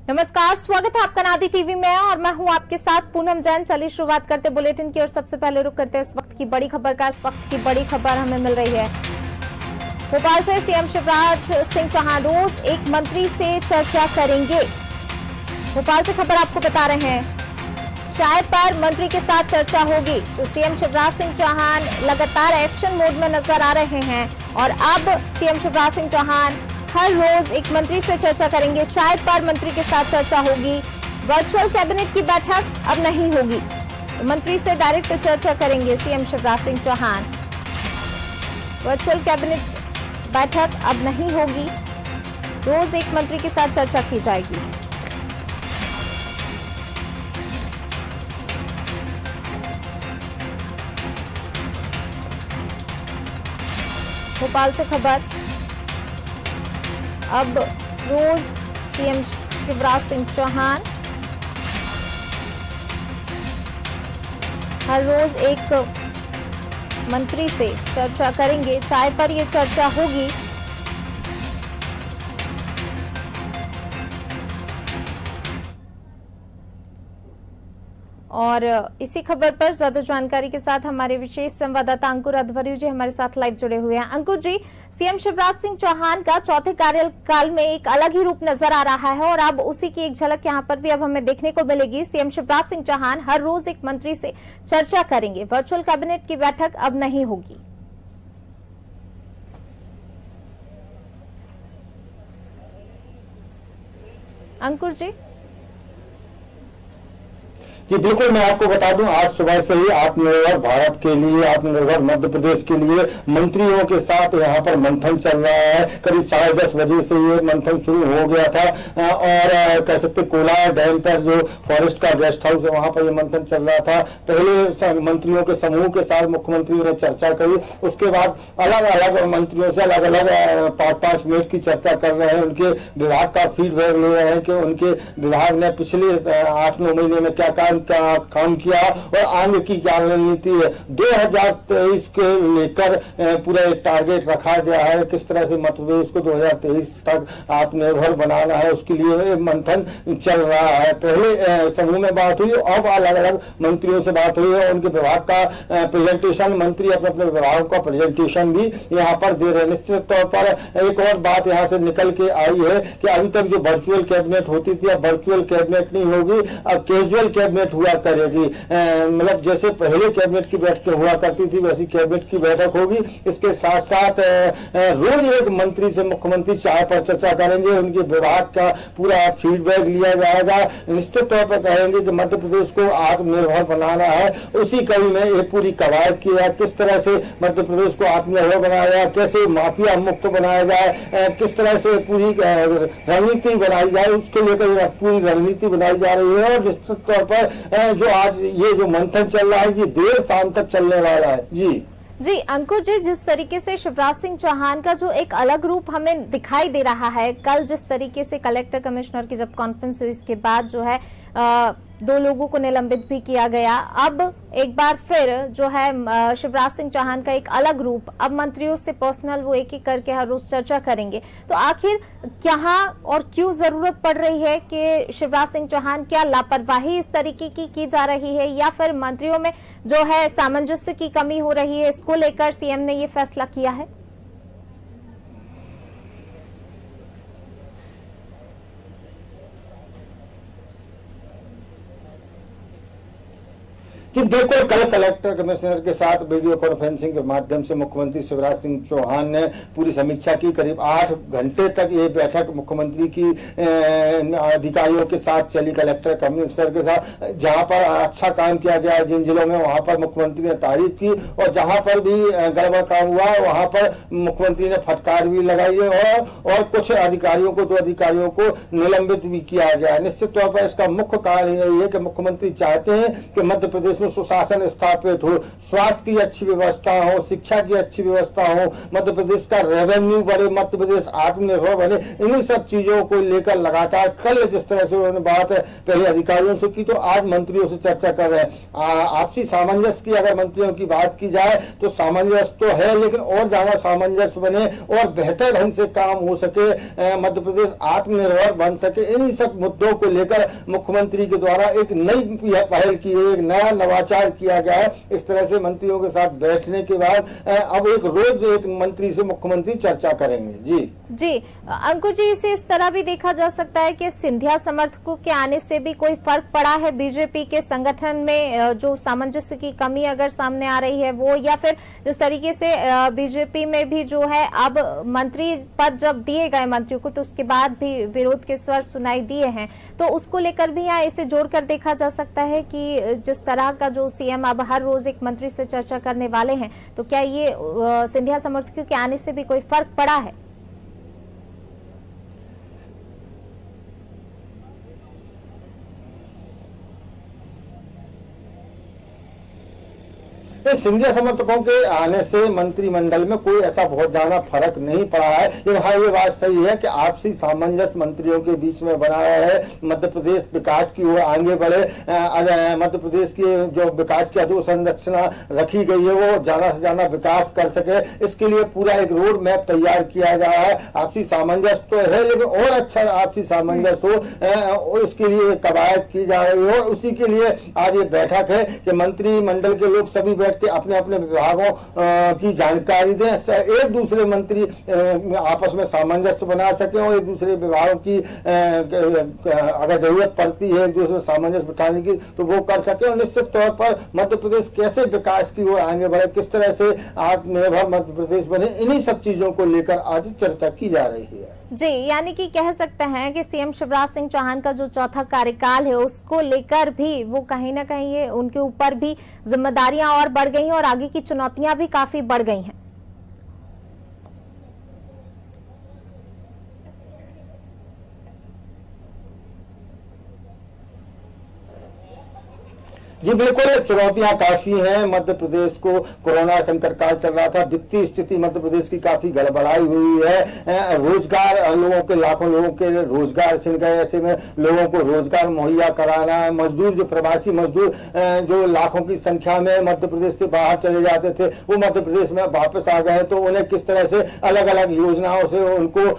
नमस्कार, स्वागत है आपका नादी टीवी में और मैं हूं आपके साथ पूनम जैन। चलिए शुरुआत करते बुलेटिन की और सबसे पहले रुक करते हैं इस वक्त की बड़ी खबर का। इस वक्त की बड़ी खबर हमें मिल रही है भोपाल से। सीएम शिवराज सिंह चौहान रोज एक मंत्री से चर्चा करेंगे। भोपाल से खबर आपको बता रहे हैं, चाय पर मंत्री के साथ चर्चा होगी। तो सीएम शिवराज सिंह चौहान लगातार एक्शन मोड में नजर आ रहे हैं और अब सीएम शिवराज सिंह चौहान हर रोज एक मंत्री से चर्चा करेंगे। चाय पर मंत्री के साथ चर्चा होगी। वर्चुअल कैबिनेट की बैठक अब नहीं होगी, मंत्री से डायरेक्ट चर्चा करेंगे CM Shivraj Singh Chouhan. Virtual cabinet बैठक अब नहीं होगी, रोज एक मंत्री के साथ चर्चा की जाएगी। भोपाल से खबर, अब रोज सीएम शिवराज सिंह चौहान हर रोज एक मंत्री से चर्चा करेंगे। चाय पर यह चर्चा होगी। और इसी खबर पर ज्यादा जानकारी के साथ हमारे विशेष संवाददाता अंकुर अध्वर्यु जी हमारे साथ लाइव जुड़े हुए हैं। अंकुर जी, सीएम शिवराज सिंह चौहान का चौथे कार्यकाल में एक अलग ही रूप नजर आ रहा है और अब उसी की एक झलक यहां पर भी अब हमें देखने को मिलेगी। सीएम शिवराज सिंह चौहान हर रोज एक मंत्री से चर्चा करेंगे। वर्चुअल कैबिनेट की बैठक अब नहीं होगी। अंकुर जी। जी बिल्कुल, मैं आपको बता दूं, आज सुबह से ही आत्मनिर्भर भारत के लिए, आत्मनिर्भर मध्य प्रदेश के लिए मंत्रियों के साथ यहाँ पर मंथन चल रहा है। करीब 10:30 बजे से ये मंथन शुरू हो गया था और कह सकते कोलार डैम पर जो फॉरेस्ट का गेस्ट हाउस है वहां पर ये मंथन चल रहा था। पहले मंत्रियों के समूह के साथ मुख्यमंत्री ने चर्चा करी, उसके बाद अलग अलग मंत्रियों से अलग अलग 5-5 मिनट की चर्चा कर रहे हैं। उनके विभाग का फीडबैक ले रहे हैं कि उनके विभाग ने पिछले 8-9 महीने में क्या काम किया और आगे की क्या रणनीति है। 2023 के लेकर पूरा एक टारगेट रखा गया है, किस तरह से मध्य प्रदेश को 2023 तक आत्मनिर्भर बनाना है, उसके लिए मंथन चल रहा है। पहले समूह में बात हुई, अब अलग अलग मंत्रियों से बात हुई है। उनके विभाग का प्रेजेंटेशन, मंत्री अपने अपने विभाग का प्रेजेंटेशन भी यहाँ पर दे रहे हैं। निश्चित तौर पर एक और बात यहाँ से निकल के आई है कि अभी तक जो वर्चुअल कैबिनेट होती थी, अब वर्चुअल कैबिनेट नहीं होगी, अब कैजुअल कैबिनेट हुआ करेगी। मतलब जैसे पहले कैबिनेट की बैठकें हुआ करती थी वैसी कैबिनेट की बैठक होगी। इसके साथ साथ रोज एक मंत्री से मुख्यमंत्री चाय पर चर्चा करेंगे, उनके विभाग का पूरा फीडबैक लिया जाएगा। निश्चित तौर पर कहेंगे कि मध्य प्रदेश को आत्मनिर्भर बनाना है। उसी कड़ी में ये पूरी कवायद की है, किस तरह से मध्य प्रदेश को आत्मनिर्भर बनाया जाए, कैसे माफिया मुक्त बनाया जाए, किस तरह से पूरी रणनीति बनाई जाए, उसके लेकर पूरी रणनीति बनाई जा रही है। और निश्चित तौर पर जो आज ये जो मंथन चल रहा है जी देर शाम तक चलने वाला है। जी अंकुर जी, जिस तरीके से शिवराज सिंह चौहान का जो एक अलग रूप हमें दिखाई दे रहा है, कल जिस तरीके से कलेक्टर कमिश्नर की जब कॉन्फ्रेंस हुई इसके बाद जो है 2 लोगों को निलंबित भी किया गया। अब एक बार फिर जो है शिवराज सिंह चौहान का एक अलग रूप, अब मंत्रियों से पर्सनल वो एक एक करके हर रोज चर्चा करेंगे। तो आखिर क्या और क्यों जरूरत पड़ रही है कि शिवराज सिंह चौहान, क्या लापरवाही इस तरीके की जा रही है या फिर मंत्रियों में जो है सामंजस्य की कमी हो रही है, इसको लेकर सीएम ने ये फैसला किया है? जी बिल्कुल, कल कलेक्टर कमिश्नर के साथ वीडियो कॉन्फ्रेंसिंग के माध्यम से मुख्यमंत्री शिवराज सिंह चौहान ने पूरी समीक्षा की। करीब 8 घंटे तक ये बैठक मुख्यमंत्री की अधिकारियों के साथ चली, कलेक्टर कमिश्नर के साथ। जहां पर अच्छा काम किया गया है जिन जिलों में, वहां पर मुख्यमंत्री ने तारीफ की और जहां पर भी गड़बड़ काम हुआ वहां पर मुख्यमंत्री ने फटकार भी लगाई है और कुछ अधिकारियों को, 2 अधिकारियों को निलंबित भी किया गया है। निश्चित तौर पर इसका मुख्य कारण यही है कि मुख्यमंत्री चाहते हैं कि मध्य प्रदेश में सुशासन स्थापित हो, स्वास्थ्य की अच्छी व्यवस्था हो, शिक्षा की अच्छी व्यवस्था हो, मध्य प्रदेश का रेवेन्यू बढ़े, मध्य प्रदेश आत्मनिर्भर बने, इन्हीं सब चीजों को लेकर लगातार कल जिस तरह से उन्होंने बात पहले अधिकारियों से की तो आज मंत्रियों से चर्चा कर रहे हैं। आपसी सामंजस्य की अगर मंत्रियों की बात की जाए तो सामंजस्य तो है, लेकिन और ज्यादा सामंजस्य बने और बेहतर ढंग से काम हो सके, मध्य प्रदेश आत्मनिर्भर बन सके, इन्हीं सब मुद्दों को लेकर मुख्यमंत्री के द्वारा एक नई पहल की है, एक नया नवाचार किया गया है। इस तरह से मंत्रियों के साथ बैठने के बाद अब एक रोज एक मंत्री से मुख्यमंत्री चर्चा करेंगे। जी अंकुर जी, इसे इस तरह भी देखा जा सकता है कि सिंधिया समर्थकों के आने से भी कोई फर्क पड़ा है बीजेपी के संगठन में, जो सामंजस्य की कमी अगर सामने आ रही है वो, या फिर जिस तरीके से बीजेपी में भी जो है अब मंत्री पद जब दिए गए मंत्रियों को तो उसके बाद भी विरोध के स्वर सुनाई दिए हैं, तो उसको लेकर भी यहाँ इसे जोड़कर देखा जा सकता है कि जिस तरह का जो सीएम अब हर रोज एक मंत्री से चर्चा करने वाले हैं, तो क्या ये सिंधिया समर्थकों के आने से भी कोई फर्क पड़ा है? सिंधिया समर्थकों के आने से मंत्रिमंडल में कोई ऐसा बहुत ज्यादा फर्क नहीं पड़ा है, लेकिन हाँ ये बात सही है कि आपसी सामंजस्य मंत्रियों के बीच में बना है। मध्य प्रदेश विकास की ओर आगे बढ़े, मध्य प्रदेश की जो विकास की अधोसंरचना रखी गई है वो ज्यादा से ज्यादा विकास कर सके, इसके लिए पूरा एक रोड मैप तैयार किया जा रहा है। आपसी सामंजस्य तो है, लेकिन और अच्छा आपसी सामंजस्य हो, इसके लिए कवायद की जा रही है और उसी के लिए आज ये बैठक है कि मंत्रिमंडल के लोग सभी बैठ के अपने अपने विभागों की जानकारी दें, एक दूसरे मंत्री आपस में सामंजस्य बना सके और एक दूसरे विभागों की अगर जरूरत पड़ती है एक दूसरे में सामंजस्य बिठाने की तो वो कर सके और निश्चित तौर पर मध्य प्रदेश कैसे विकास की ओर आगे बढ़े, किस तरह से आत्मनिर्भर मध्य प्रदेश बने, इन्हीं सब चीजों को लेकर आज चर्चा की जा रही है। जी, यानी कि कह सकते हैं कि सीएम शिवराज सिंह चौहान का जो चौथा कार्यकाल है उसको लेकर भी वो कहीं ना कहीं ये उनके ऊपर भी जिम्मेदारियां और बढ़ गई हैं और आगे की चुनौतियां भी काफी बढ़ गई हैं। जी बिल्कुल, चुनौतियां काफी हैं। मध्य प्रदेश को कोरोना संकट काल चल रहा था, वित्तीय स्थिति मध्य प्रदेश की काफी गड़बड़ाई हुई है, रोजगार लोगों के लाखों लोगों के रोजगार छिन गए, ऐसे में लोगों को रोजगार मुहैया कराना है। मजदूर जो प्रवासी मजदूर जो लाखों की संख्या में मध्य प्रदेश से बाहर चले जाते थे वो मध्य प्रदेश में वापस आ गए, तो उन्हें किस तरह से अलग अलग योजनाओं से उनको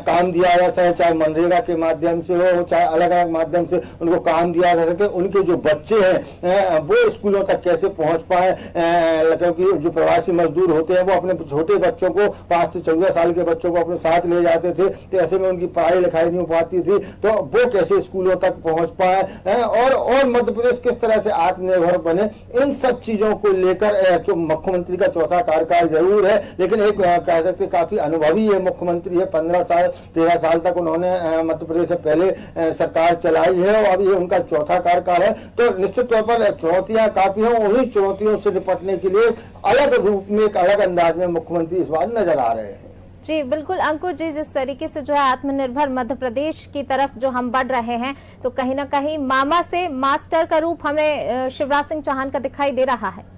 काम दिया जा सके, चाहे मनरेगा के माध्यम से हो चाहे अलग अलग माध्यम से उनको काम दिया जा सके। उनके जो बच्चे हैं वो स्कूलों तक कैसे पहुंच पाए, क्योंकि जो प्रवासी मजदूर होते हैं वो अपने छोटे बच्चों को 5 से 14 साल के बच्चों को अपने साथ ले जाते थे, तो ऐसे में उनकी पढ़ाई लिखाई नहीं हो पाती थी, तो वो कैसे स्कूलों तक पहुंच पाए और मध्य प्रदेश किस तरह से आत्मनिर्भर बने, इन सब चीजों को लेकर जो मुख्यमंत्री का चौथा कार्यकाल जरूर है, लेकिन एक कह सकते काफी अनुभवी है मुख्यमंत्री है। 15 साल 13 साल तक उन्होंने मध्य प्रदेश से पहले सरकार चलाई है और अब ये उनका चौथा कार्यकाल है, तो निश्चित तौर पर चुनौतियां काफी हैं। उन्हीं चुनौतियों से निपटने के लिए अलग रूप में एक अलग अंदाज में मुख्यमंत्री इस बार नजर आ रहे हैं। जी बिल्कुल अंकुर जी, जिस तरीके से जो है आत्मनिर्भर मध्य प्रदेश की तरफ जो हम बढ़ रहे हैं, तो कहीं ना कहीं मामा से मास्टर का रूप हमें शिवराज सिंह चौहान का दिखाई दे रहा है।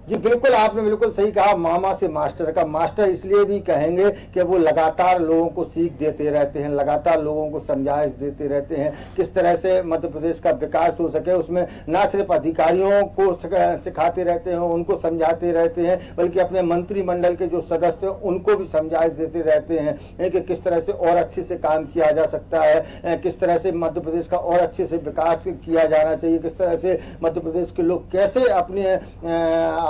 जी बिल्कुल, आपने बिल्कुल सही कहा, मामा से मास्टर का। मास्टर इसलिए भी कहेंगे कि वो लगातार लोगों को सीख देते रहते हैं, लगातार लोगों को समझाइश देते रहते हैं किस तरह से मध्य प्रदेश का विकास हो सके। उसमें ना सिर्फ अधिकारियों को सिखाते रहते हैं, उनको समझाते रहते हैं, बल्कि अपने मंत्रिमंडल के जो सदस्य उनको भी समझाइश देते रहते हैं कि किस तरह से और अच्छे से काम किया जा सकता है, किस तरह से मध्य प्रदेश का और अच्छे से विकास किया जाना चाहिए, किस तरह से मध्य प्रदेश के लोग कैसे अपने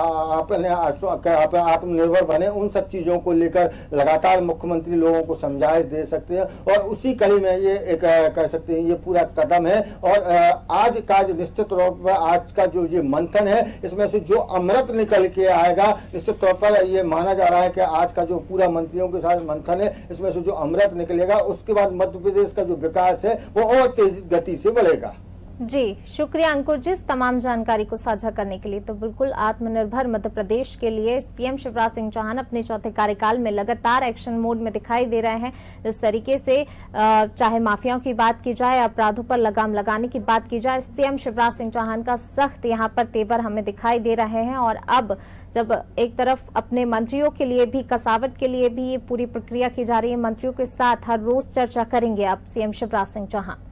आत्मनिर्भर बने, उन सब चीजों को लेकर लगातार मुख्यमंत्री लोगों को समझाइश दे सकते हैं। और उसी कड़ी में ये एक कह सकते हैं ये पूरा कदम है। और आज का जो निश्चित तौर पर आज का जो ये मंथन है, इसमें से जो अमृत निकल के आएगा, निश्चित तौर पर ये माना जा रहा है कि आज का जो पूरा मंत्रियों के साथ मंथन है, इसमें से जो अमृत निकलेगा उसके बाद मध्य प्रदेश का जो विकास है वो और तेज गति से बढ़ेगा। जी, शुक्रिया अंकुर जी इस तमाम जानकारी को साझा करने के लिए। तो बिल्कुल आत्मनिर्भर मध्य प्रदेश के लिए सीएम शिवराज सिंह चौहान अपने चौथे कार्यकाल में लगातार एक्शन मोड में दिखाई दे रहे हैं। इस तरीके से चाहे माफियाओं की बात की जाए, अपराधों पर लगाम लगाने की बात की जाए, सीएम शिवराज सिंह चौहान का सख्त यहाँ पर तेवर हमें दिखाई दे रहे हैं। और अब जब एक तरफ अपने मंत्रियों के लिए भी, कसावट के लिए भी ये पूरी प्रक्रिया की जा रही है, मंत्रियों के साथ हर रोज चर्चा करेंगे अब सीएम शिवराज सिंह चौहान।